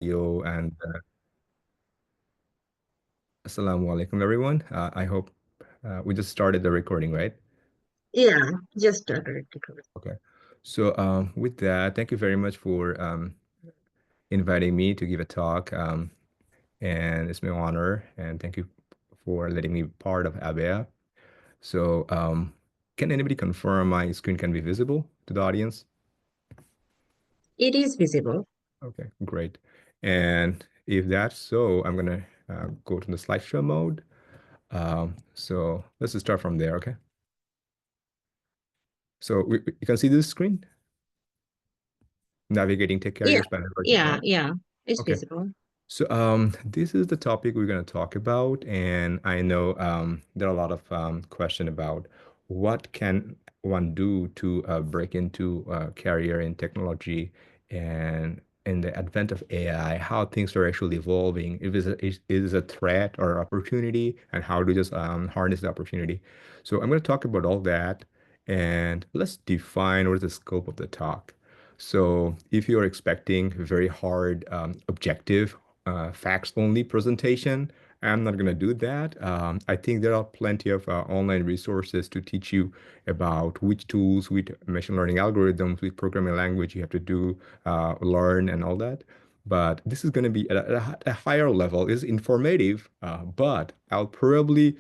Yo, and Assalamu alaikum, everyone. I hope we just started the recording, right? Yeah, just started recording. Okay. So, with that, thank you very much for inviting me to give a talk. And it's my honor, and thank you for letting me be part of ABEA. So, can anybody confirm my screen can be visible to the audience? It is visible. Okay, great. And if that's so, I'm gonna go to the slideshow mode. So let's just start from there, okay? So you can see this screen, navigating tech Yeah, carriers by leveraging yeah, AI. yeah. It's Okay. visible. So this is the topic we're going to talk about, and I know there are a lot of question about what can one do to break into career in technology and in the advent of AI, how things are actually evolving, if it's a threat or opportunity, and how to just harness the opportunity. So I'm going to talk about all that, and let's define what is the scope of the talk. So if you're expecting very hard, objective facts only presentation. I'm not going to do that. I think there are plenty of online resources to teach you about which tools, which machine learning algorithms, which programming language you have to do, learn, and all that. But this is going to be at a higher level. It's informative, but I'll probably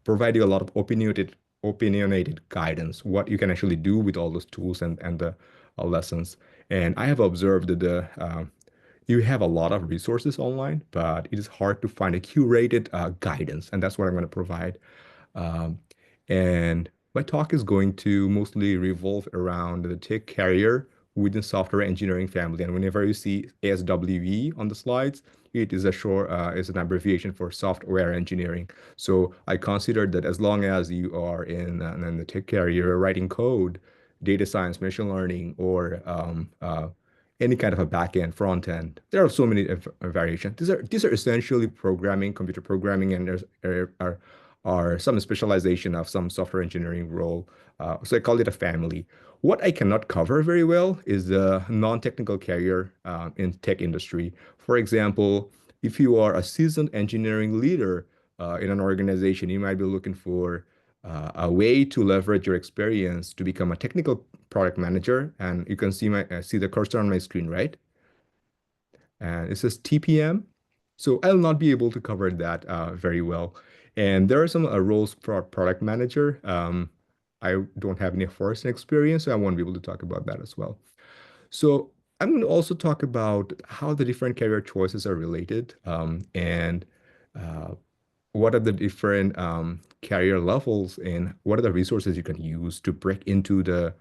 provide you a lot of opinionated guidance, what you can actually do with all those tools and the lessons. And I have observed that you have a lot of resources online, but it is hard to find a curated guidance, and that's what I'm going to provide. Um, and my talk is going to mostly revolve around the tech carrier within software engineering family. And whenever you see ASWE on the slides, it is a short, is an abbreviation for software engineering. So I consider that as long as you are in the tech carrier writing code, data science, machine learning, or any kind of a back end, front end. There are so many variations. These are essentially programming, computer programming, and are some specialization of some software engineering role. So I call it a family. What I cannot cover very well is the non-technical career in tech industry. For example, if you are a seasoned engineering leader in an organization, you might be looking for a way to leverage your experience to become a technical product manager. And you can see the cursor on my screen, right? And it says TPM. So I'll not be able to cover that very well. And there are some roles for a product manager. I don't have any first experience, so I won't be able to talk about that as well. So I'm going to also talk about how the different career choices are related, and uh, what are the different career levels and what are the resources you can use to break into the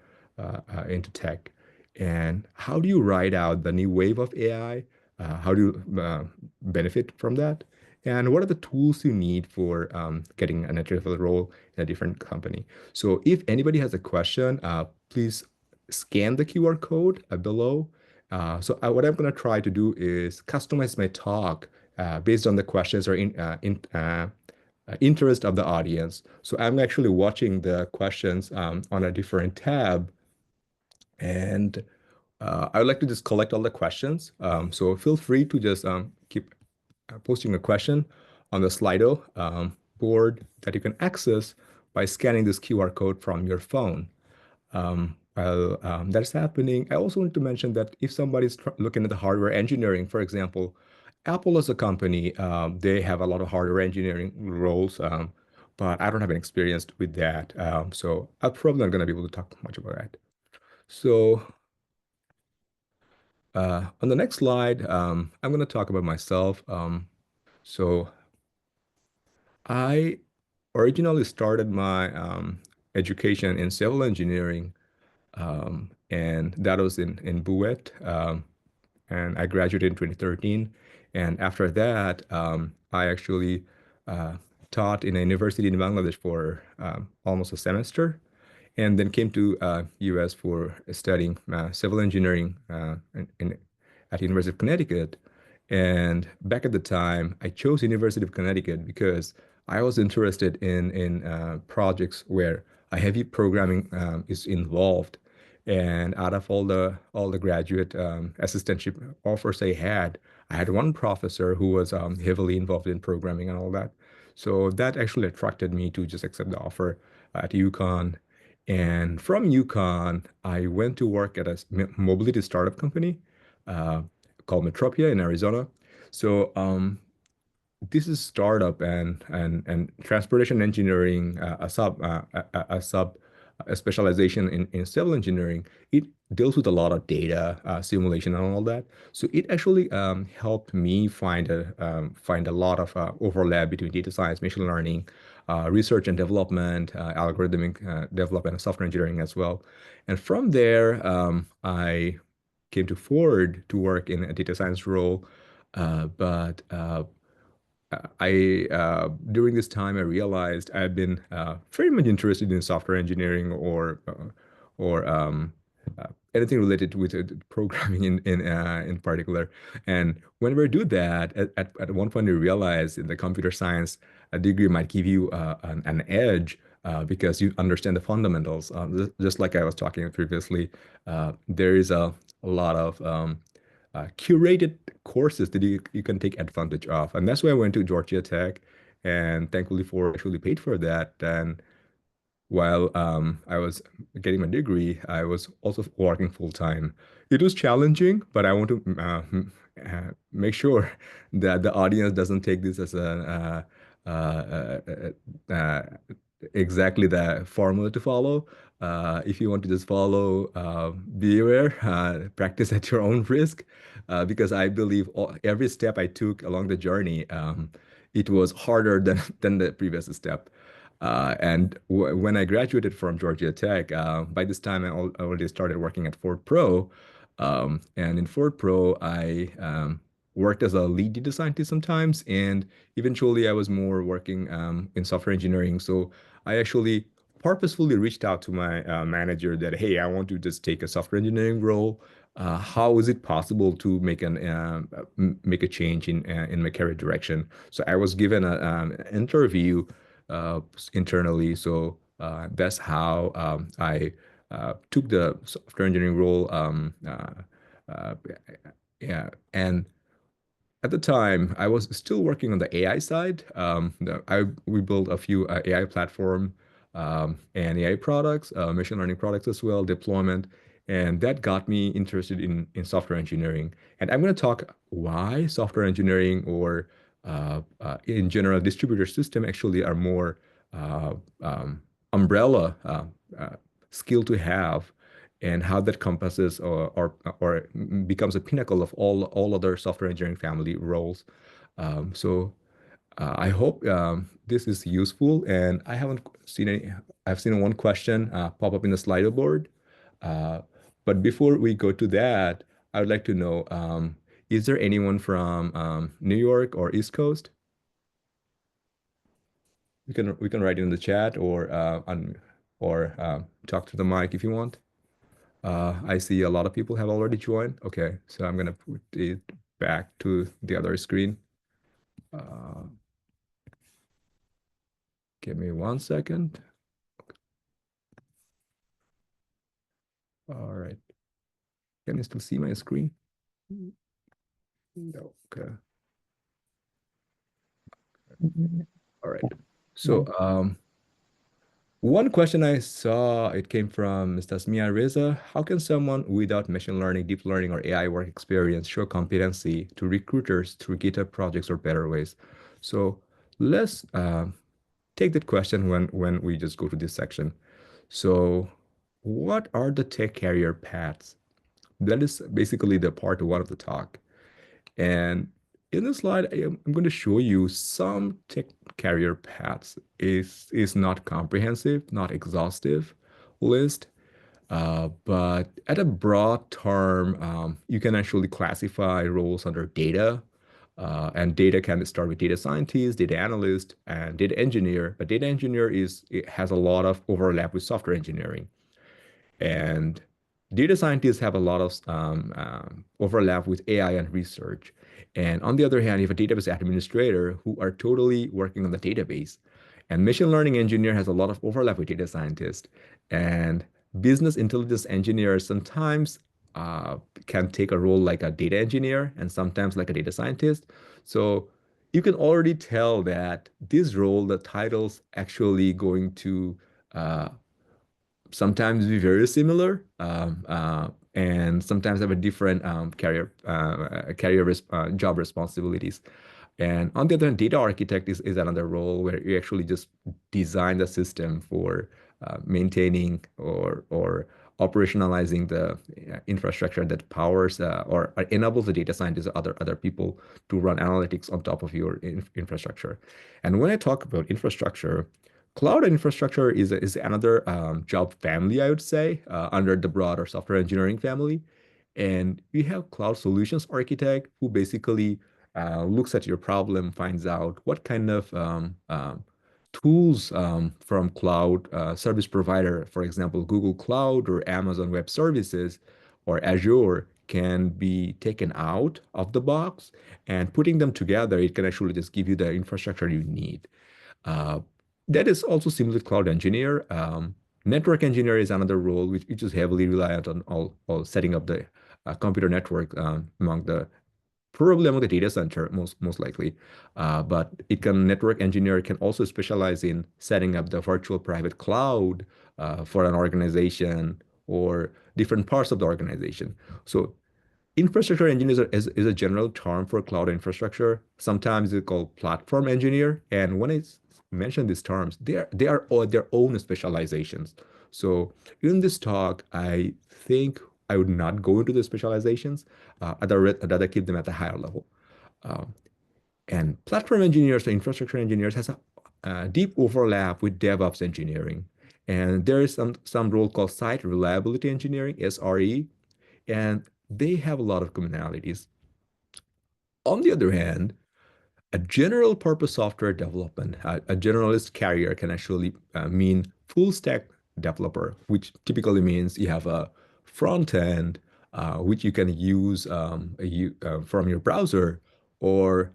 into tech, and how do you ride out the new wave of AI? How do you benefit from that? And what are the tools you need for getting an entry level role in a different company? So if anybody has a question, please scan the QR code below. What I'm going to try to do is customize my talk based on the questions or interest of the audience. So I'm actually watching the questions on a different tab, and I would like to just collect all the questions. So feel free to just keep posting a question on the Slido board that you can access by scanning this QR code from your phone. While that's happening, I also want to mention that if somebody's looking at the hardware engineering, for example, Apple as a company, they have a lot of hardware engineering roles, but I don't have an experience with that. So I'm probably not going to be able to talk much about that. So on the next slide, I'm going to talk about myself. So I originally started my education in civil engineering, and that was in Buet. And I graduated in 2013. And after that, I actually uh, taught in a university in Bangladesh for almost a semester, and then came to US for studying civil engineering at University of Connecticut. And back at the time, I chose University of Connecticut because I was interested in projects where a heavy programming is involved. And out of all the graduate assistantship offers I had one professor who was heavily involved in programming and all that. So that actually attracted me to just accept the offer at UConn. And from UConn, I went to work at a mobility startup company uh, called Metropia in Arizona. So this is startup and transportation engineering, a specialization in civil engineering. It deals with a lot of data simulation and all that. So it actually helped me find a lot of overlap between data science, machine learning, research and development, algorithmic development, and software engineering as well. And from there, I came to Ford to work in a data science role. But I During this time I realized I've been very much interested in software engineering or anything related with programming in particular. And whenever I do that, at one point I realized in the computer science a degree might give you an edge. Because you understand the fundamentals. Just like I was talking previously, there is a lot of curated courses that you can take advantage of. And that's why I went to Georgia Tech. And thankfully, Ford actually paid for that. And while I was getting my degree, I was also working full time. It was challenging, but I want to make sure that the audience doesn't take this as exactly the formula to follow. If you want to just follow, be aware, practice at your own risk, because I believe every step I took along the journey, it was harder than than the previous step. And w When I graduated from Georgia Tech, by this time I already started working at Ford Pro. And in Ford Pro, I worked as a lead data scientist sometimes, and eventually I was more working in software engineering. So I actually purposefully reached out to my manager that, hey, I want to just take a software engineering role. How is it possible to make a change in my career direction? So I was given an interview uh, internally. So that's how I took the software engineering role. Uh, yeah, and at the time, I was still working on the AI side. We built a few AI platform and AI products, machine learning products as well, deployment, and that got me interested in software engineering. And I'm going to talk why software engineering or in general distributed system actually are more uh, umbrella uh, skill to have and how that compasses or becomes a pinnacle of all other software engineering family roles. I hope this is useful, and I haven't seen any. I've seen one question pop up in the Slido board, uh, but before we go to that, I would like to know: is there anyone from New York or East Coast? We can write it in the chat or talk to the mic if you want. I see a lot of people have already joined. Okay, so I'm gonna put it back to the other screen. Uh, Give me 1 second. All right. Can you still see my screen? No. Okay. All right. So one question I saw, it came from Mr. Tasmia Reza. How can someone without machine learning, deep learning, or AI work experience show competency to recruiters through GitHub projects or better ways? So let's take that question when we just go to this section. So what are the tech career paths? That is basically the part one of the talk. And in this slide, I'm going to show you some tech career paths. Is not comprehensive, not exhaustive list, but at a broad term, you can actually classify roles under data. And data can start with data scientist, data analyst, and data engineer. But data engineer it has a lot of overlap with software engineering. And data scientists have a lot of overlap with AI and research. And on the other hand, you have a database administrator who are totally working on the database. And machine learning engineer has a lot of overlap with data scientist. And business intelligence engineers sometimes uh, can take a role like a data engineer and sometimes like a data scientist. So you can already tell that this role, the title's actually going to uh, sometimes be very similar, and sometimes have a different job responsibilities. And on the other hand, data architect is another role where you actually just design the system for maintaining or operationalizing the infrastructure that powers or enables the data scientists or other people to run analytics on top of your infrastructure. And when I talk about infrastructure, cloud infrastructure is another job family, I would say, under the broader software engineering family. And we have cloud solutions architect who basically looks at your problem, finds out what kind of tools from cloud service provider, for example, Google Cloud or Amazon Web Services or Azure, can be taken out of the box, and putting them together, it can actually just give you the infrastructure you need. Uh, that is also similar to cloud engineer. Network engineer is another role which is heavily reliant on all setting up the computer network among the probably among the data center most likely. But it can network engineer can also specialize in setting up the virtual private cloud for an organization or different parts of the organization. So infrastructure engineers is a general term for cloud infrastructure. Sometimes it's called platform engineer. And when I mention these terms, they are all their own specializations. So in this talk, I think I would not go into the specializations. I'd rather keep them at a higher level. Um, and platform engineers or infrastructure engineers has a deep overlap with DevOps engineering. And there is some role called site reliability engineering, SRE, and they have a lot of commonalities. On the other hand, a general purpose software development, a generalist career can actually mean full stack developer, which typically means you have a front end, which you can use from your browser, or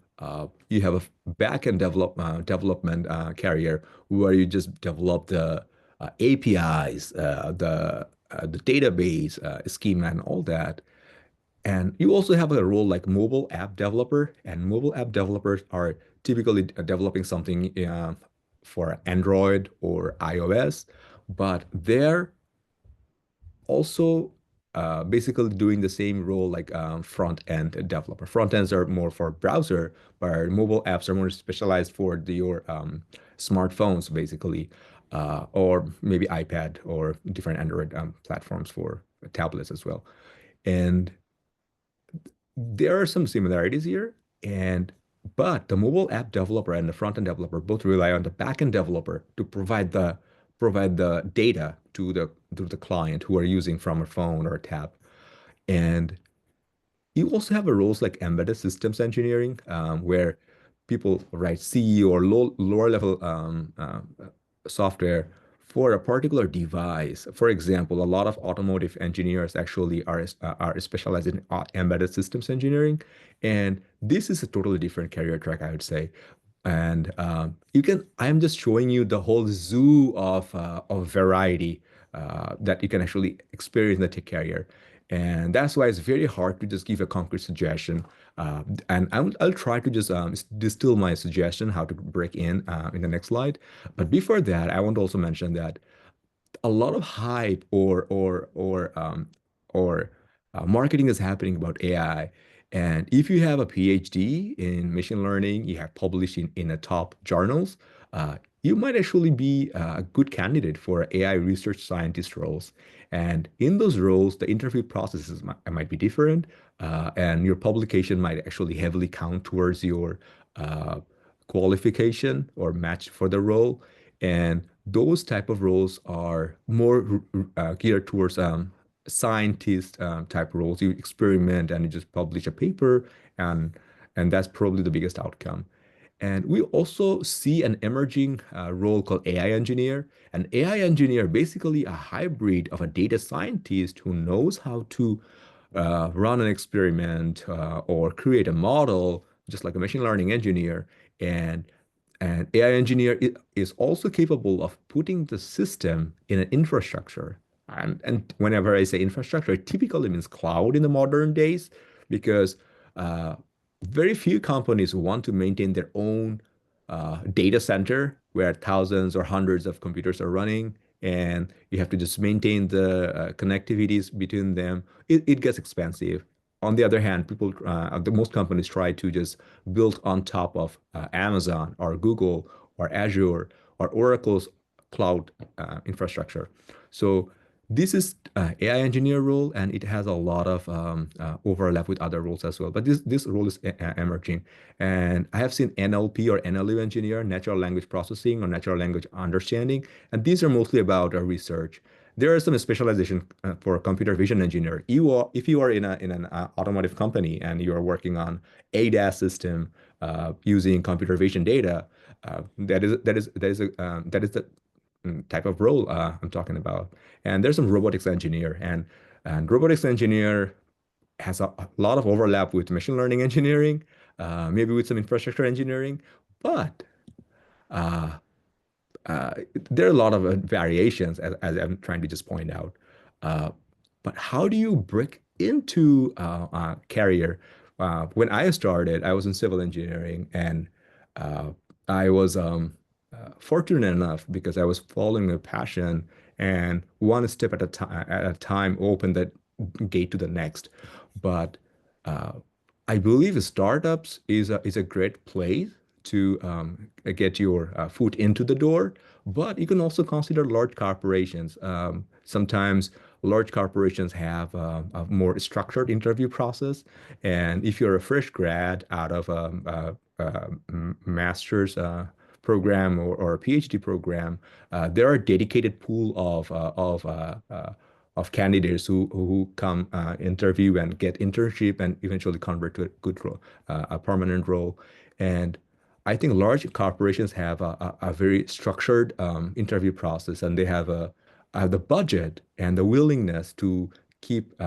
you have a back end development career where you just develop the APIs, the database schema, and all that. And you also have a role like mobile app developer, and mobile app developers are typically developing something for Android or iOS, but they're also basically doing the same role like front end developer. Front ends are more for browser, but mobile apps are more specialized for your smartphones, basically, or maybe iPad or different Android platforms for tablets as well. And there are some similarities here, and but the mobile app developer and the front-end developer both rely on the back-end developer to provide the data to the client who are using from a phone or a tab. And you also have a roles like embedded systems engineering, where people write C or lower level software for a particular device. For example, a lot of automotive engineers actually are specialized in embedded systems engineering, and this is a totally different career track, I would say. And I'm just showing you the whole zoo of variety that you can actually experience in the tech career. And that's why it's very hard to just give a concrete suggestion. And I'll try to just distill my suggestion how to break in the next slide. But before that, I want to also mention that a lot of hype or marketing is happening about AI. And if you have a PhD in machine learning, you have published in a top journals, you might actually be a good candidate for AI research scientist roles. And in those roles, the interview processes might be different, and your publication might actually heavily count towards your uh, qualification or match for the role. And those type of roles are more geared towards scientist type roles. You experiment and you just publish a paper, and and that's probably the biggest outcome. And we also see an emerging role called AI engineer. An AI engineer, basically a hybrid of a data scientist who knows how to run an experiment or create a model, just like a machine learning engineer. And an AI engineer is also capable of putting the system in an infrastructure. and whenever I say infrastructure, it typically means cloud in the modern days because uh, very few companies want to maintain their own data center where thousands or hundreds of computers are running, and you have to just maintain the connectivities between them. It gets expensive. On the other hand, the most companies try to just build on top of Amazon or Google or Azure or Oracle's cloud infrastructure. So this is AI engineer role, and it has a lot of overlap with other roles as well. But this role is emerging, and I have seen NLP or NLU engineer, natural language processing or natural language understanding, and these are mostly about research. There are some specialization for computer vision engineer. If you are in an automotive company and you are working on ADAS system using computer vision data, that is the type of role I'm talking about. And there's some robotics engineer, and robotics engineer has a lot of overlap with machine learning engineering, maybe with some infrastructure engineering, but uh, uh, there are a lot of variations, as I'm trying to just point out. Uh, but how do you break into career? When I started, I was in civil engineering, and uh, I was fortunate enough because I was following a passion, and one step at a time opened that gate to the next. But uh, I believe startups is a great place to get your foot into the door, but you can also consider large corporations. Sometimes large corporations have a more structured interview process, and if you're a fresh grad out of a master's program or a PhD program, there are a dedicated pool of candidates who come interview and get internship and eventually convert to a good role, a permanent role. And I think large corporations have a very structured interview process, and they have the budget and the willingness to keep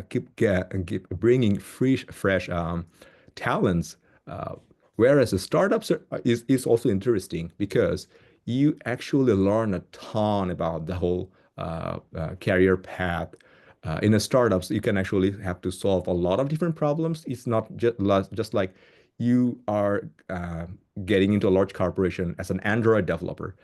keep bringing fresh talents. Uh, Whereas the startups is also interesting because you actually learn a ton about the whole career path. In a startups, you can actually have to solve a lot of different problems. It's not just like you are getting into a large corporation as an Android developer,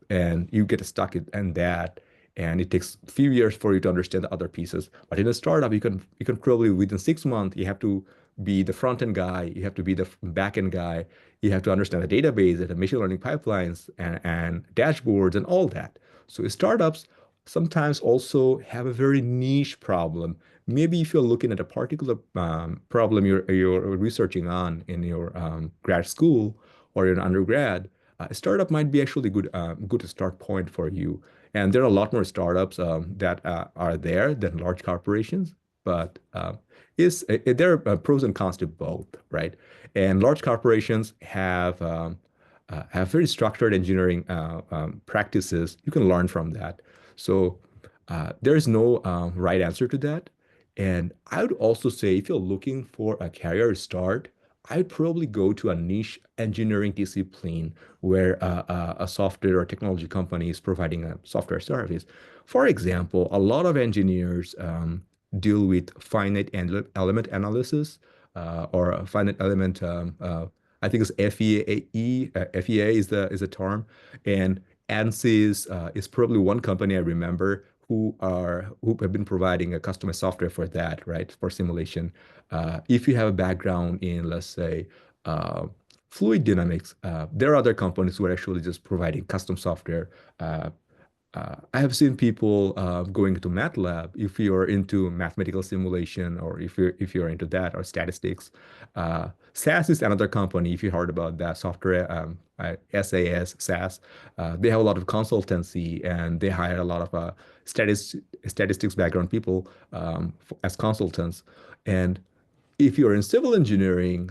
and you get stuck in that, and it takes a few years for you to understand the other pieces. But in a startup, you can probably within 6 months you have to be the front end guy, you have to be the back end guy, you have to understand the database, the machine learning pipelines, and dashboards and all that. So startups sometimes also have a very niche problem. Maybe if you're looking at a particular problem you're researching on in your grad school or your undergrad, a startup might be actually good to start point for you. And there are a lot more startups that are there than large corporations, but there are pros and cons to both, right? And large corporations have very structured engineering practices. You can learn from that. So there is no right answer to that. And I would also say if you're looking for a career start, I'd probably go to a niche engineering discipline where a software or technology company is providing a software service. For example, a lot of engineers deal with finite element analysis or a finite element. I think it's FEA. FEA is the term, and ANSYS is probably one company I remember who have been providing a customized software for that, right, for simulation. If you have a background in, let's say, uh, fluid dynamics, there are other companies who are actually just providing custom software. I have seen people going to MATLAB if you're into mathematical simulation or if you're into that or statistics. SAS is another company, if you heard about that software, SAS. They have a lot of consultancy and they hire a lot of statistics background people as consultants. And if you're in civil engineering,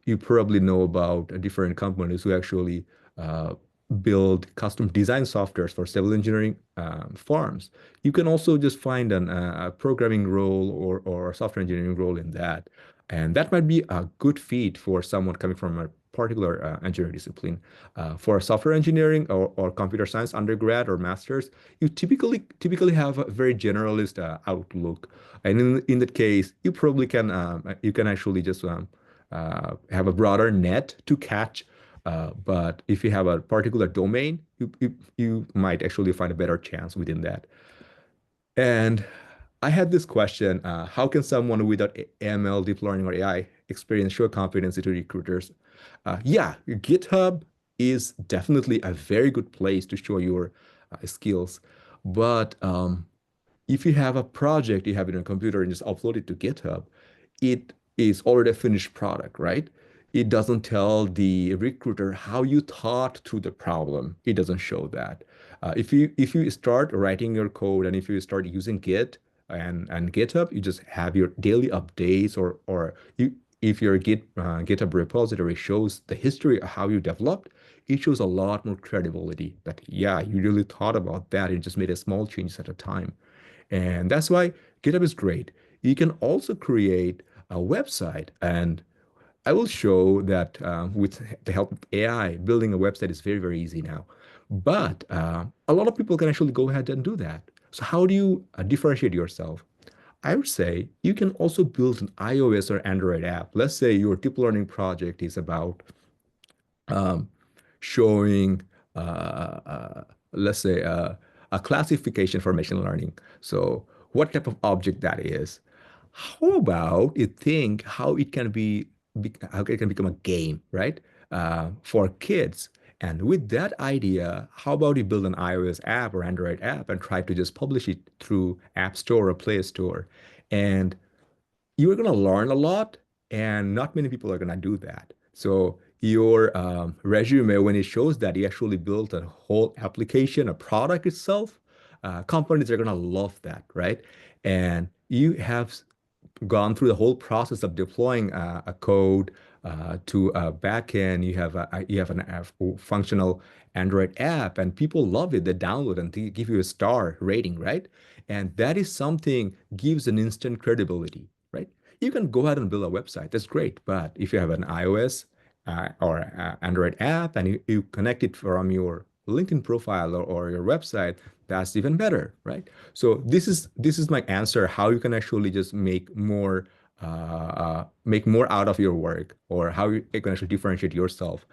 you probably know about different companies who actually uh, build custom design softwares for civil engineering farms. You can also just find a programming role or a software engineering role in that. And that might be a good fit for someone coming from a particular engineering discipline. For software engineering or computer science undergrad or master's, you typically have a very generalist outlook, and in that case, you can actually just have a broader net to catch. But if you have a particular domain, you might actually find a better chance within that. And I had this question, how can someone without ML, deep learning, or AI experience show competency to recruiters? Yeah, GitHub is definitely a very good place to show your skills. But if you have a project you have in your computer and just upload it to GitHub, it is already a finished product, right? It doesn't tell the recruiter how you thought through the problem. It doesn't show that. If you start writing your code and if you start using Git and GitHub, you just have your daily updates if your GitHub repository shows the history of how you developed, it shows a lot more credibility that yeah, you really thought about that and just made a small change at a time. And that's why GitHub is great. You can also create a website, and I will show that with the help of AI, building a website is very, very easy now. But a lot of people can actually go ahead and do that. So how do you differentiate yourself? I would say you can also build an iOS or Android app. Let's say your deep learning project is about um, showing, uh, let's say, a classification for machine learning. So, what type of object that is? How about you think how it can how it can become a game, right? For kids. And with that idea, how about you build an iOS app or Android app and try to just publish it through App Store or Play Store? And you're going to learn a lot, and not many people are going to do that. So your resume, when it shows that you actually built a whole application, a product itself, companies are going to love that, right? And you have gone through the whole process of deploying a code to a backend. You have a functional Android app, and people love it. They download and they give you a star rating, right? And that is something gives an instant credibility, right? You can go ahead and build a website. That's great, but if you have an iOS or Android app and you connect it from your LinkedIn profile or your website, that's even better, right? So this is my answer how you can actually just make more out of your work, or how you can actually differentiate yourself.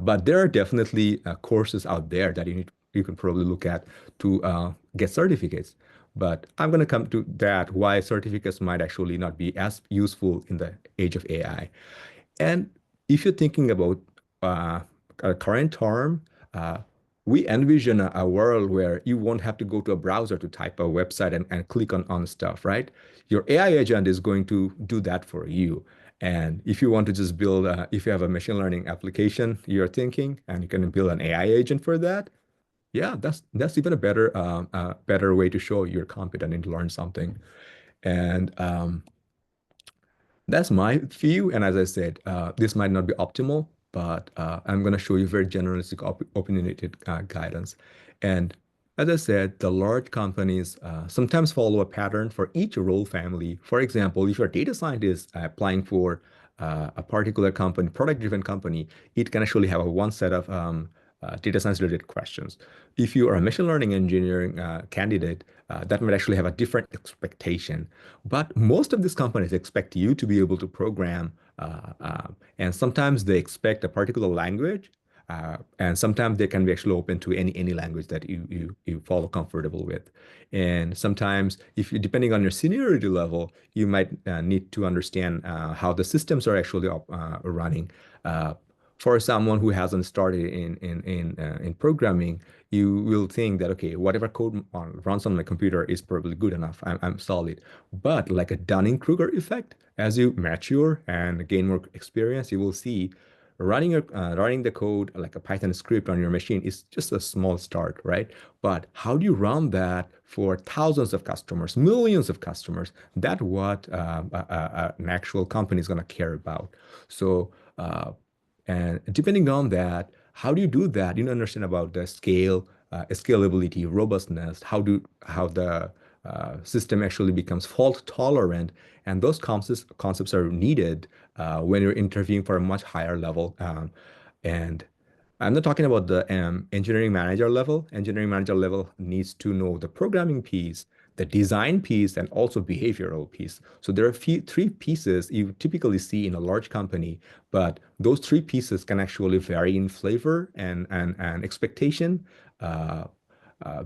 But there are definitely courses out there that you can probably look at to get certificates. But I'm going to come to that why certificates might actually not be as useful in the age of AI. And if you're thinking about a current term, uh, we envision a world where you won't have to go to a browser to type a website and click on stuff, right? Your AI agent is going to do that for you. And if you want to just build, if you have a machine learning application you're thinking, and you can build an AI agent for that, yeah, that's even a better way to show you're competent and to learn something. And that's my view. And as I said, this might not be optimal, but I'm going to show you very generalistic, opinionated guidance. And as I said, the large companies sometimes follow a pattern for each role family. For example, if you're a data scientist applying for a particular company, product-driven company, it can actually have a one set of data science related questions. If you are a machine learning engineering candidate, that might actually have a different expectation. But most of these companies expect you to be able to program, and sometimes they expect a particular language, and sometimes they can be actually open to any language that you follow comfortable with. And sometimes, if you depending on your seniority level, you might need to understand how the systems are actually running. Uh, for someone who hasn't started in programming, you will think that okay, whatever code runs on my computer is probably good enough. I'm solid. But like a Dunning-Kruger effect, as you mature and gain more experience, you will see running the code like a Python script on your machine is just a small start, right? But how do you run that for thousands of customers, millions of customers? That's what an actual company is going to care about. So. And depending on that, how do you do that? You understand about the scalability, robustness, how the system actually becomes fault tolerant, and those concepts are needed when you're interviewing for a much higher level. And I'm not talking about the engineering manager level. Engineering manager level needs to know the programming piece, the design piece, and also behavioral piece. So there are three pieces you typically see in a large company, but those three pieces can actually vary in flavor and expectation. Uh,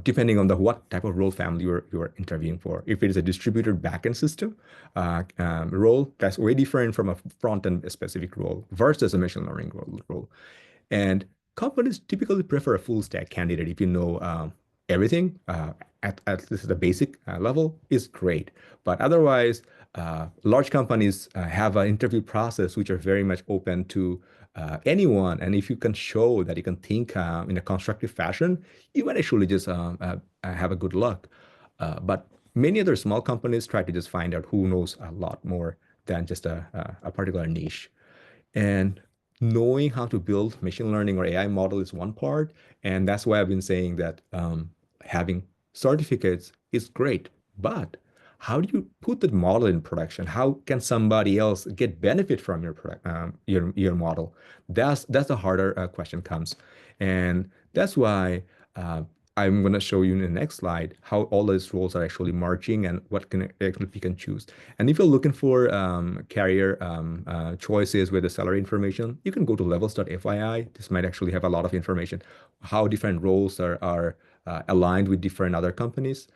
Depending on the what type of role family you're interviewing for. If it is a distributed backend system role, that's way different from a front-end specific role versus a machine learning role. And companies typically prefer a full stack candidate if you know everything at least the basic level is great. But otherwise, large companies have an interview process which are very much open to anyone. And if you can show that you can think in a constructive fashion, you might actually just have a good luck. But many other small companies try to just find out who knows a lot more than just a particular niche. And knowing how to build machine learning or AI model is one part. And that's why I've been saying that having certificates is great. But how do you put the model in production? How can somebody else get benefit from your product, your model? That's the harder question comes, and that's why I'm going to show you in the next slide how all these roles are actually marching and what can actually we can choose. And if you're looking for career choices with the salary information, you can go to levels.fyi. This might actually have a lot of information, how different roles are aligned with different other companies,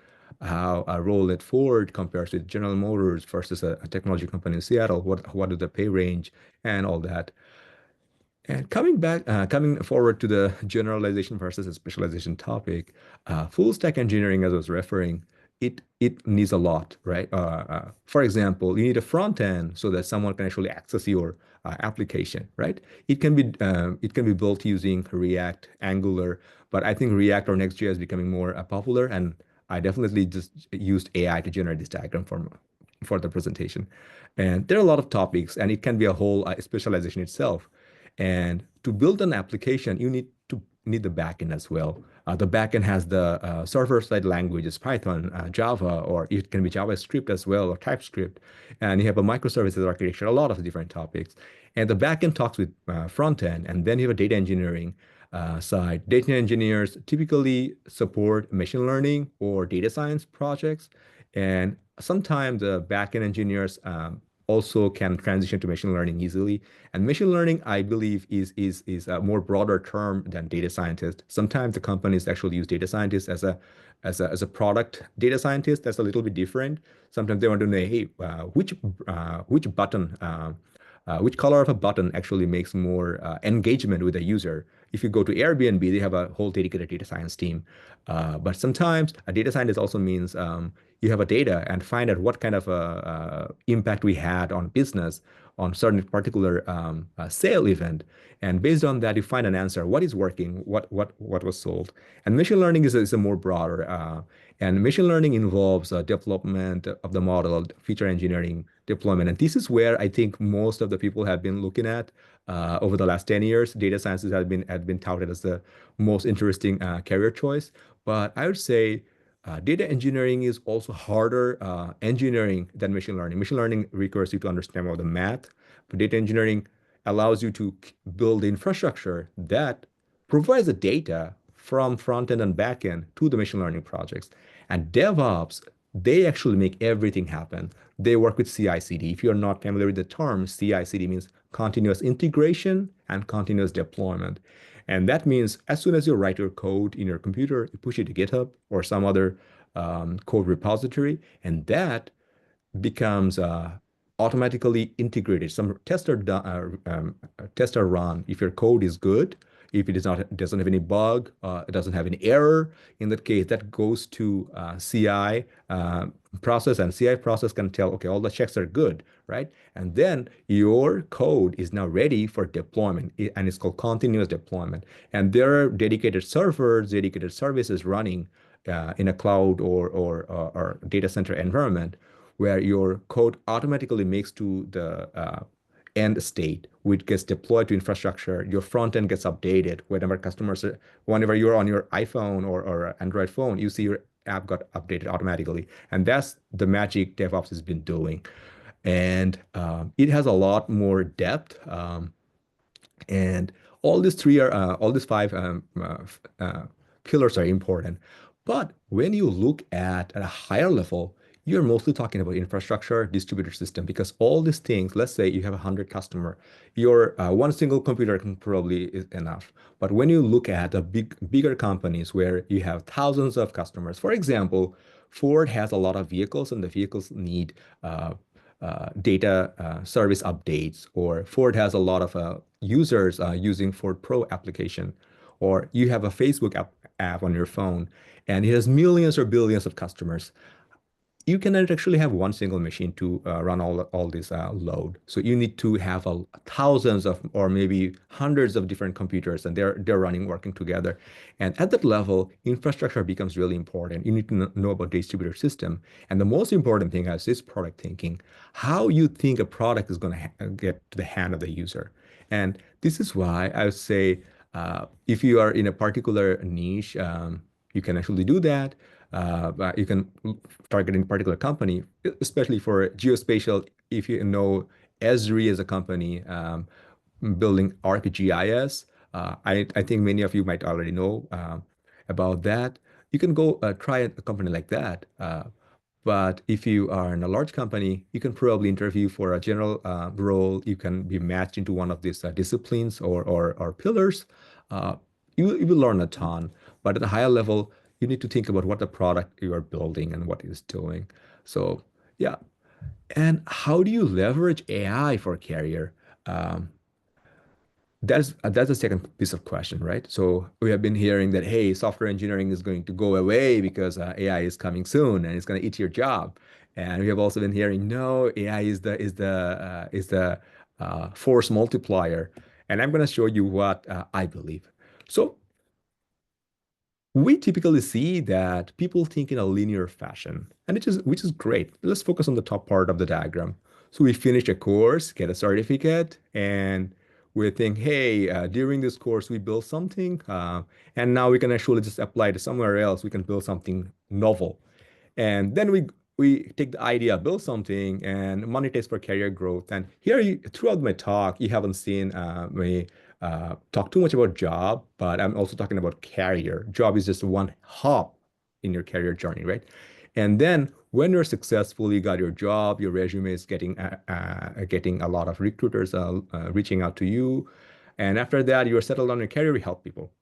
how a role at Ford compares with General Motors versus a technology company in Seattle, what is the pay range and all that. And coming forward to the generalization versus a specialization topic, full stack engineering, as I was referring, it needs a lot, right? For example, you need a front end so that someone can actually access your application, right? It can be built using React, Angular, but I think React or Next.js is becoming more popular, and I definitely just used AI to generate this diagram for the presentation. And there are a lot of topics, and it can be a whole specialization itself. And to build an application, you need the backend as well. The backend has the server-side languages, Python, Java, or it can be JavaScript as well, or TypeScript. And you have a microservices architecture, a lot of different topics. And the backend talks with front end, and then you have a data engineering side. Data engineers typically support machine learning or data science projects, and sometimes the backend engineers also can transition to machine learning easily. And machine learning, I believe, is a more broader term than data scientist. Sometimes the companies actually use data scientists as a product data scientist. That's a little bit different. Sometimes they want to know, hey, which button, which color of a button actually makes more engagement with the user. If you go to Airbnb, they have a whole dedicated data science team. But sometimes a data scientist also means you have a data and find out what kind of impact we had on business on certain particular sale event. And based on that, you find an answer. What is working? What was sold? And machine learning is a more broader. And machine learning involves development of the model, feature engineering, deployment. And this is where I think most of the people have been looking at over the last 10 years. Data sciences have been touted as the most interesting career choice. But I would say data engineering is also harder engineering than machine learning. Machine learning requires you to understand all the math, but data engineering allows you to build infrastructure that provides the data from front end and back end to the machine learning projects. And DevOps, they actually make everything happen. They work with CI/CD. If you're not familiar with the term, CI/CD means continuous integration and continuous deployment. And that means as soon as you write your code in your computer, you push it to GitHub or some other code repository, and that becomes automatically integrated. Some tester run. If your code is good, if it is not doesn't have any bug, it doesn't have any error. In that case, that goes to CI process, and CI process can tell, okay, all the checks are good, right? And then your code is now ready for deployment, and it's called continuous deployment. And there are dedicated servers, dedicated services running in a cloud or data center environment where your code automatically makes to the end state, which gets deployed to infrastructure. Your front end gets updated whenever you're on your iPhone or Android phone, you see your app got updated automatically. And that's the magic DevOps has been doing. And it has a lot more depth. And all these five pillars are important. But when you look at a higher level, you're mostly talking about infrastructure, distributed system, because all these things, let's say you have 100 customer, your one single computer can probably is enough. But when you look at the bigger companies where you have thousands of customers, for example, Ford has a lot of vehicles and the vehicles need data service updates, or Ford has a lot of users using Ford Pro application, or you have a Facebook app on your phone and it has millions or billions of customers. You cannot actually have one single machine to run all this load. So you need to have thousands of or maybe hundreds of different computers, and they're running working together. And at that level, infrastructure becomes really important. You need to know about the distributed system. And the most important thing is product thinking. How you think a product is going to get to the hand of the user. And this is why I would say if you are in a particular niche, you can actually do that. But you can target a particular company, especially for geospatial. If you know Esri as a company building ArcGIS, I think many of you might already know about that. You can go try a company like that. But if you are in a large company, you can probably interview for a general role. You can be matched into one of these disciplines or pillars. Uh, you will learn a ton. But at a higher level, you need to think about what the product you are building and what it's doing. So, yeah. And how do you leverage AI for career? Um, that's the second piece of question, right? So we have been hearing that, hey, software engineering is going to go away because AI is coming soon and it's going to eat your job. And we have also been hearing, no, AI is the force multiplier. And I'm going to show you what I believe. So we typically see that people think in a linear fashion, and which is great. Let's focus on the top part of the diagram. So we finish a course, get a certificate, and we think, hey, during this course we built something, and now we can actually just apply it somewhere else. We can build something novel. And then we take the idea, build something, and monetize for career growth. And here, throughout my talk, you haven't seen me talk too much about job, but I'm also talking about career. Job is just one hop in your career journey, right? And then when you're successful, you got your job, your resume is getting a lot of recruiters reaching out to you. And after that, you're settled on your career, you help people.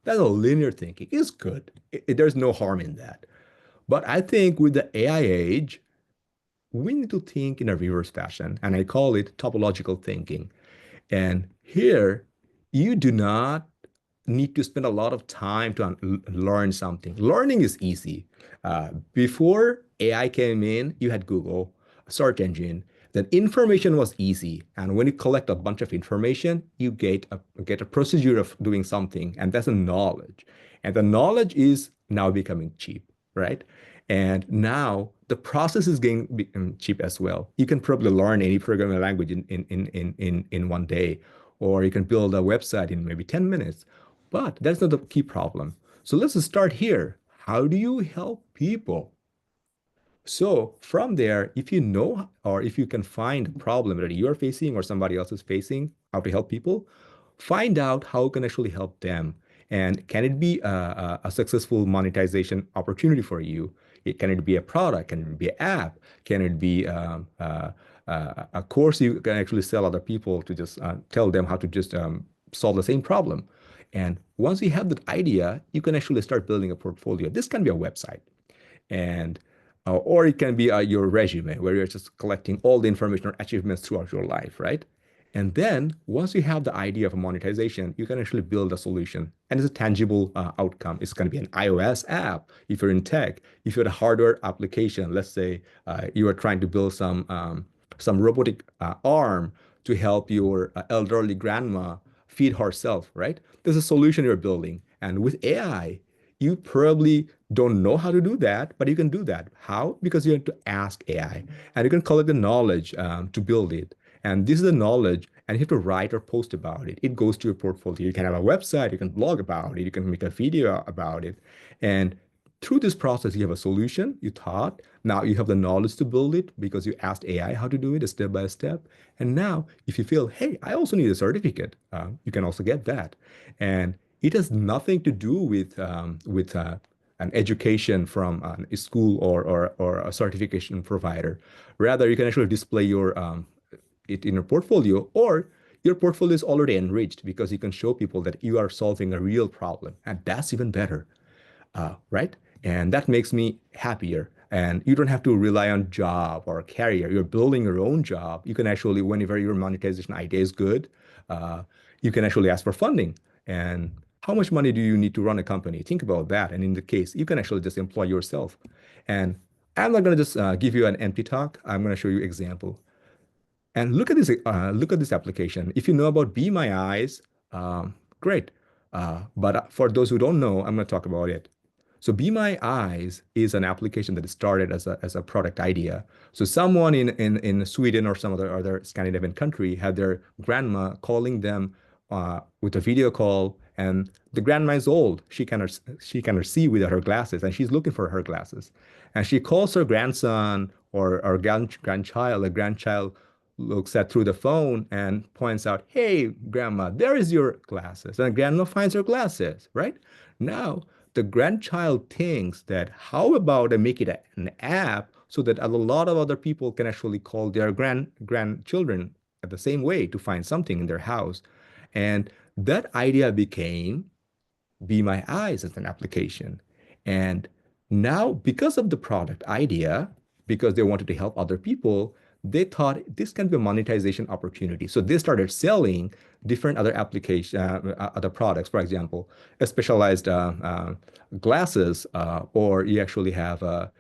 That's a linear thinking. It's good. There's no harm in that. But I think with the AI age, we need to think in a reverse fashion, and I call it topological thinking. And here, you do not need to spend a lot of time to learn something. Learning is easy. Before AI came in, you had Google, a search engine. Then information was easy. And when you collect a bunch of information, you get a procedure of doing something, and that's a knowledge. And the knowledge is now becoming cheap, right? And now the process is getting cheap as well. You can probably learn any programming language in one day, or you can build a website in maybe 10 minutes. But that's not the key problem. So let's start here. How do you help people? So from there, if you know or if you can find a problem that you're facing or somebody else is facing, how to help people, find out how you can actually help them. And can it be a successful monetization opportunity for you? Can it be a product? Can it be an app? Can it be a course you can actually sell other people to just tell them how to just solve the same problem? And once you have that idea, you can actually start building a portfolio. This can be a website and or it can be your resume where you're just collecting all the information or achievements throughout your life, right? And then once you have the idea of a monetization, you can actually build a solution and it's a tangible outcome. It's going to be an iOS app if you're in tech. If you're a hardware application, let's say you are trying to build some robotic arm to help your elderly grandma feed herself, right? There's a solution you're building. And with AI, you probably don't know how to do that, but you can do that. How? Because you have to ask AI and you can collect the knowledge to build it. And this is the knowledge, and you have to write or post about it. It goes to your portfolio. You can have a website, you can blog about it, you can make a video about it. And through this process, you have a solution, you thought, now you have the knowledge to build it because you asked AI how to do it step by step. And now, if you feel, hey, I also need a certificate, you can also get that. And it has nothing to do with an education from a school or a certification provider. Rather, you can actually display your it in your portfolio, or your portfolio is already enriched because you can show people that you are solving a real problem, and that's even better, right? And that makes me happier. And you don't have to rely on job or career. You're building your own job. You can actually, whenever your monetization idea is good, uh, you can actually ask for funding. And how much money do you need to run a company? Think about that. And in the case, you can actually just employ yourself. And I'm not going to just give you an empty talk. I'm going to show you example. And look at this application. If you know about Be My Eyes, great. But for those who don't know, I'm going to talk about it. So Be My Eyes is an application that started as a product idea. So someone in Sweden or some other Scandinavian country had their grandma calling them with a video call, and the grandma is old. She cannot see without her glasses, and she's looking for her glasses. And she calls her grandson or grandchild. The grandchild looks at through the phone and points out, "Hey, grandma, there is your glasses." And grandma finds her glasses, right? Now, the grandchild thinks that how about I make it an app so that a lot of other people can actually call their grandchildren at the same way to find something in their house. And that idea became Be My Eyes as an application. And now, because of the product idea, because they wanted to help other people, they thought this can be a monetization opportunity. So they started selling different other application, other products. For example, a specialized glasses, or you actually have a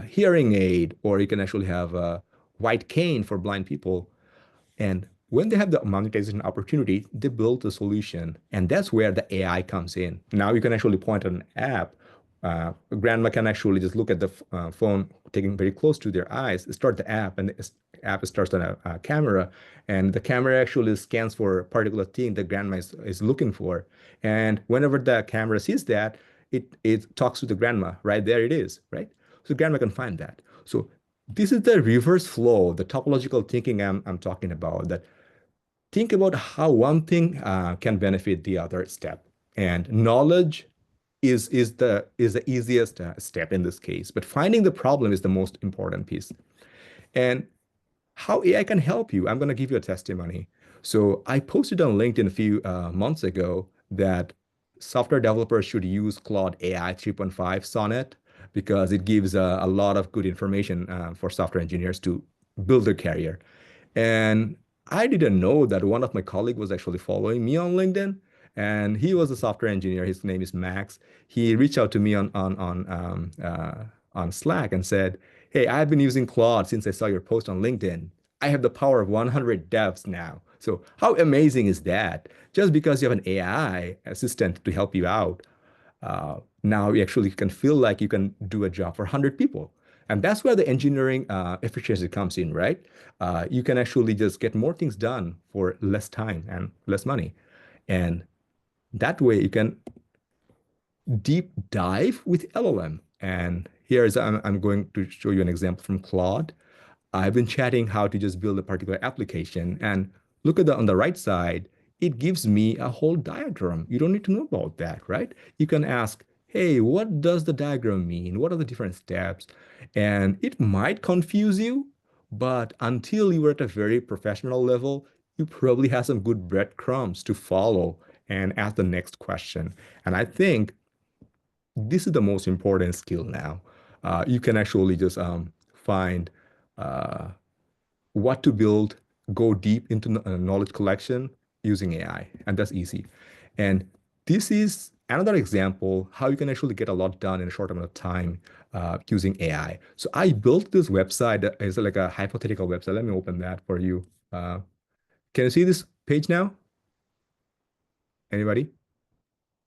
hearing aid, or you can actually have a white cane for blind people. And when they have the monetization opportunity, they build a solution. And that's where the AI comes in. Now you can actually point at an app. Grandma can actually just look at the phone, taking very close to their eyes, start the app, and the app starts on a camera. And the camera actually scans for a particular thing that grandma is looking for. And whenever the camera sees that, it talks to the grandma. Right there it is, right? So grandma can find that. So this is the reverse flow, the topological thinking I'm talking about. That think about how one thing can benefit the other step. And knowledge is the easiest step in this case, but finding the problem is the most important piece. And how AI can help you, I'm going to give you a testimony. So I posted on LinkedIn a few months ago that software developers should use Claude AI 3.5 Sonnet because it gives a lot of good information for software engineers to build their career. And I didn't know that one of my colleagues was actually following me on LinkedIn, and he was a software engineer. His name is Max. He reached out to me on Slack and said, "Hey, I've been using Claude since I saw your post on LinkedIn. I have the power of 100 devs now." So how amazing is that? Just because you have an AI assistant to help you out, now you actually can feel like you can do a job for 100 people. And that's where the engineering efficiency comes in, right? You can actually just get more things done for less time and less money. And that way you can deep dive with LLM. And here's, I'm going to show you an example from Claude. I've been chatting how to just build a particular application, and look at the on the right side, it gives me a whole diagram. You don't need to know about that, right? You can ask, hey, what does the diagram mean? What are the different steps? And it might confuse you, but until you are at a very professional level, you probably have some good breadcrumbs to follow and ask the next question. And I think this is the most important skill now. You can actually just find uh, what to build, go deep into knowledge collection using AI, and that's easy. And this is another example how you can actually get a lot done in a short amount of time using AI. So I built this website that is like a hypothetical website. Let me open that for you. Can you see this page now? Anybody?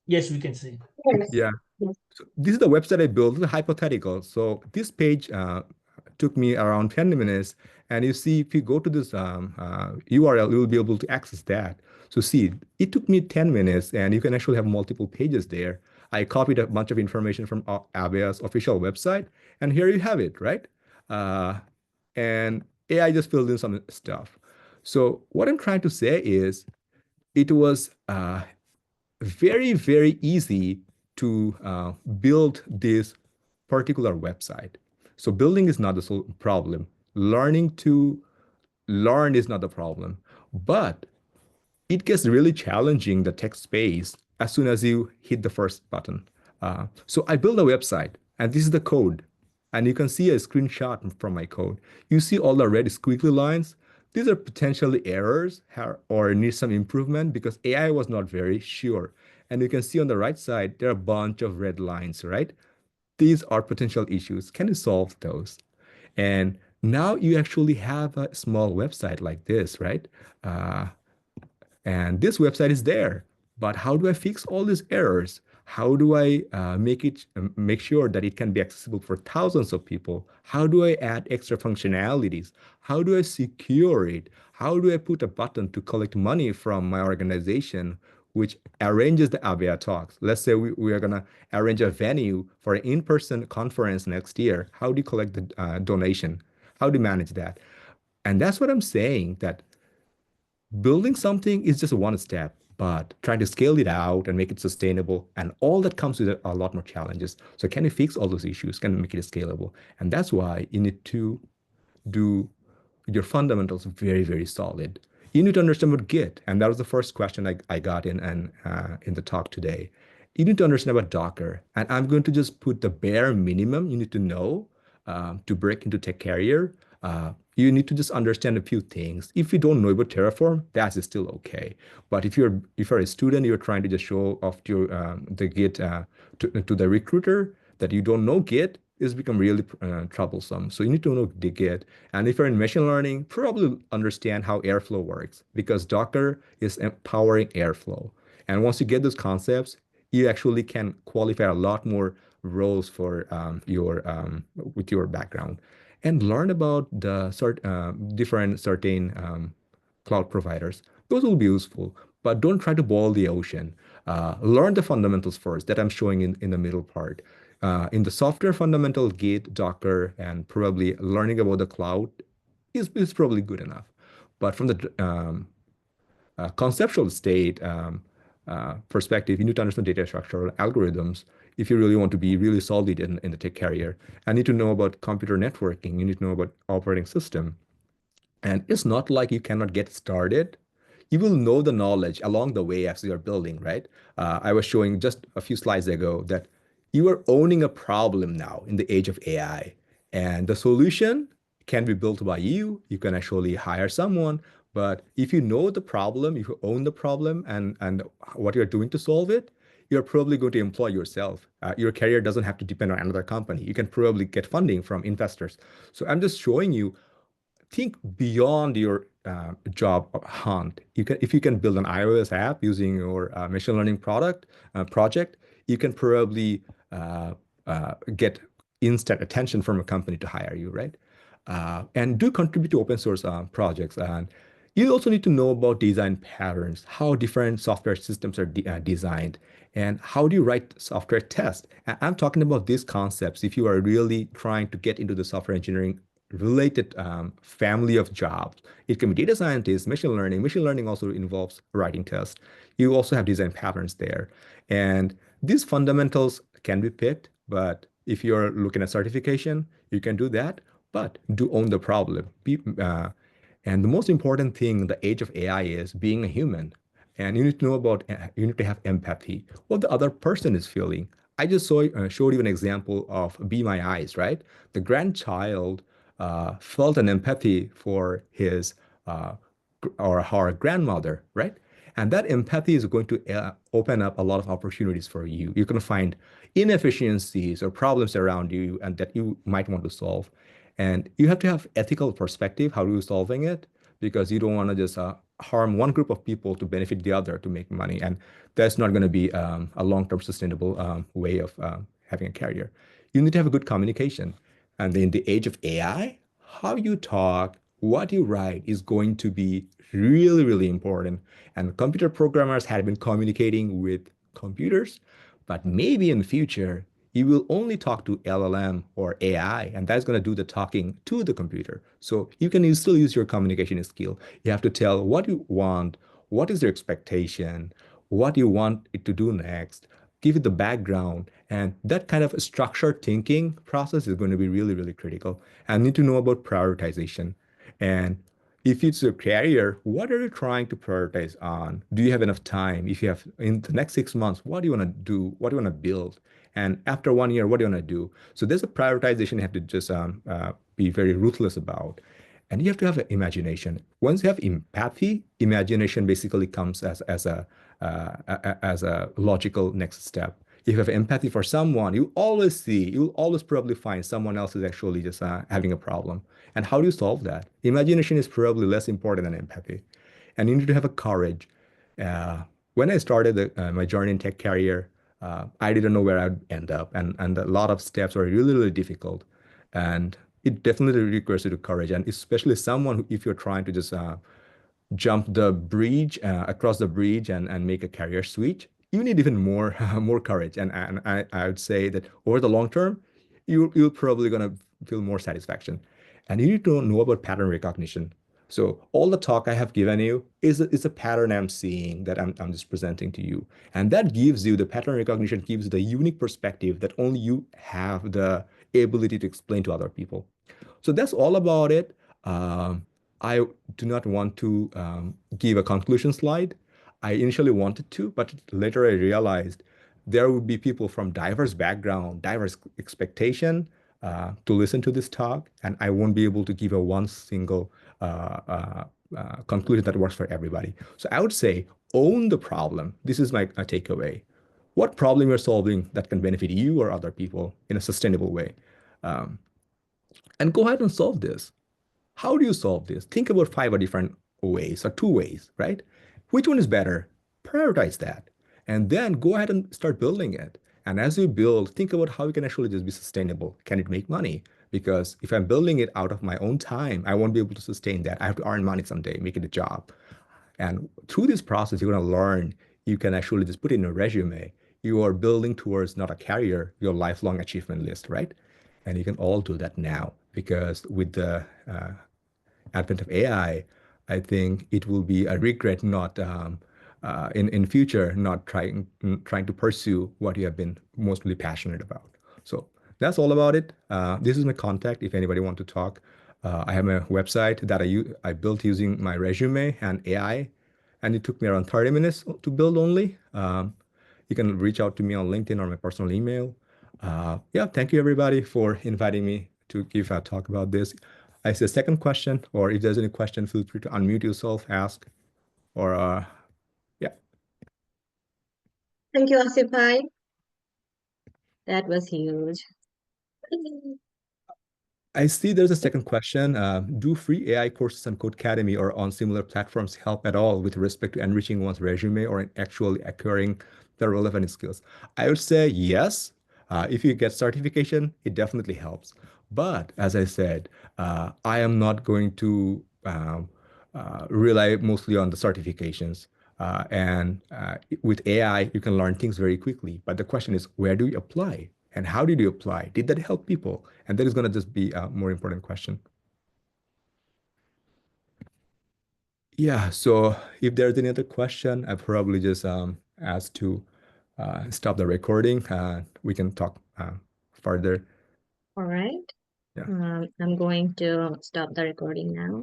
Yes, we can see. Yes. Yeah. Yes. So this is the website I built, it's hypothetical. So this page took me around 10 minutes. And you see, if you go to this URL, you will be able to access that. So see, it took me 10 minutes, and you can actually have multiple pages there. I copied a bunch of information from Avia's official website, and here you have it, right? Uh, and AI just filled in some stuff. So what I'm trying to say is it was very, very easy to build this particular website. So building is not the problem. Learning to learn is not the problem. But it gets really challenging, the text space, as soon as you hit the first button. So I built a website, and this is the code. And you can see a screenshot from my code. You see all the red squiggly lines. These are potentially errors or need some improvement because AI was not very sure. And you can see on the right side, there are a bunch of red lines, right? These are potential issues. Can you solve those? And now you actually have a small website like this, right? Uh, and this website is there. But how do I fix all these errors? How do I make sure that it can be accessible for thousands of people? How do I add extra functionalities? How do I secure it? How do I put a button to collect money from my organization, which arranges the ABEA talks? Let's say we are going to arrange a venue for an in-person conference next year. How do you collect the donation? How do you manage that? And that's what I'm saying, that building something is just one step, but trying to scale it out and make it sustainable and all that comes with it are a lot more challenges. So can you fix all those issues? Can you make it scalable? And that's why you need to do your fundamentals very, very solid. You need to understand what Git, and that was the first question I got in the talk today. You need to understand about Docker, and I'm going to just put the bare minimum you need to know to break into tech carrier. You need to just understand a few things. If you don't know about Terraform, that's still okay. But if you're a student, you're trying to just show off to the Git to the recruiter that you don't know Git, it's become really troublesome. So you need to know the Git. And if you're in machine learning, probably understand how Airflow works because Docker is empowering Airflow. And once you get those concepts, you actually can qualify a lot more roles for your with your background and learn about the different certain cloud providers. Those will be useful, but don't try to boil the ocean. Learn the fundamentals first that I'm showing in the middle part. In the software fundamental, Git, Docker, and probably learning about the cloud is probably good enough. But from the conceptual state perspective, you need to understand data structure, algorithms, if you really want to be really solid in the tech career. I need to know about computer networking. You need to know about operating system. And it's not like you cannot get started. You will know the knowledge along the way as you're building, right? I was showing just a few slides ago that you are owning a problem now in the age of AI. And the solution can be built by you. You can actually hire someone. But if you know the problem, if you own the problem and what you're doing to solve it, you're probably going to employ yourself. Your career doesn't have to depend on another company. You can probably get funding from investors. So I'm just showing you, think beyond your job hunt. If you can build an iOS app using your machine learning project, you can probably get instant attention from a company to hire you, right? And do contribute to open source projects. And you also need to know about design patterns, how different software systems are designed, and how do you write software tests. I'm talking about these concepts if you are really trying to get into the software engineering related family of jobs. It can be data scientists, machine learning. Machine learning also involves writing tests. You also have design patterns there. And these fundamentals can be picked, but if you're looking at certification, you can do that, but do own the problem. And the most important thing in the age of AI is being a human. And you need to know about, you need to have empathy, what the other person is feeling. I just showed you an example of Be My Eyes, right? The grandchild felt an empathy for his or her grandmother, right? And that empathy is going to open up a lot of opportunities for you. You're going to find inefficiencies or problems around you and that you might want to solve. And you have to have ethical perspective. How are you solving it? Because you don't want to just harm one group of people to benefit the other to make money. And that's not going to be a long-term sustainable way of having a career. You need to have a good communication. And in the age of AI, how you talk, what you write is going to be really, really important. And computer programmers had been communicating with computers, But maybe in the future, you will only talk to LLM or AI, and that's going to do the talking to the computer. So you can still use your communication skill. You have to tell what you want, what is your expectation, what you want it to do next, give it the background. And that kind of structured thinking process is going to be really, really critical. And need to know about prioritization. And if it's a career, what are you trying to prioritize on? Do you have enough time? If you have in the next 6 months, what do you want to do? What do you want to build? And after 1 year, what do you want to do? So there's a prioritization you have to just be very ruthless about. And you have to have an imagination. Once you have empathy, imagination basically comes as a logical next step. If you have empathy for someone, you'll always probably find someone else is actually just having a problem. And how do you solve that? Imagination is probably less important than empathy. And you need to have a courage. Uh, when I started my journey in tech career, I didn't know where I'd end up. And a lot of steps were really, really difficult. And it definitely requires you to courage. And especially someone who, if you're trying to just jump the bridge, across the bridge and make a career switch, you need even more more courage. And I would say that over the long term, you're probably gonna feel more satisfaction. And you need to know about pattern recognition. So all the talk I have given you is a pattern I'm seeing that I'm just presenting to you. And that gives you the pattern recognition gives you the unique perspective that only you have the ability to explain to other people. So that's all about it. I do not want to give a conclusion slide. I initially wanted to, but later I realized there would be people from diverse background, diverse expectation to listen to this talk, and I won't be able to give a one single conclusion that works for everybody. So I would say own the problem. This is my takeaway. What problem you're solving that can benefit you or other people in a sustainable way? Um, and go ahead and solve this. How do you solve this? Think about five different ways or two ways, right? Which one is better? Prioritize that. And then go ahead and start building it. And as you build, think about how you can actually just be sustainable. Can it make money? Because if I'm building it out of my own time, I won't be able to sustain that. I have to earn money someday, make it a job. And through this process, you're going to learn you can actually just put it in a resume. You are building towards not a career, your lifelong achievement list, right? And you can all do that now because with the advent of AI, I think it will be a regret not in future not trying to pursue what you have been mostly passionate about. So that's all about it. This is my contact if anybody want to talk. I have a website that I built using my resume and AI, and it took me around 30 minutes to build only. You can reach out to me on LinkedIn or my personal email. Yeah, thank you everybody for inviting me to give a talk about this. I see a second question, or if there's any question, feel free to unmute yourself, ask, or yeah. Thank you, Asif. That was huge. I see there's a second question. Do free AI courses on Codecademy or on similar platforms help at all with respect to enriching one's resume or in actually acquiring the relevant skills? I would say yes. If you get certification, it definitely helps. But as I said, I am not going to rely mostly on the certifications. And with AI, you can learn things very quickly. But the question is, where do you apply? And how did you apply? Did that help people? And that is going to just be a more important question. Yeah, so if there's any other question, I probably just asked to stop the recording. We can talk further. All right. Yeah. I'm going to stop the recording now.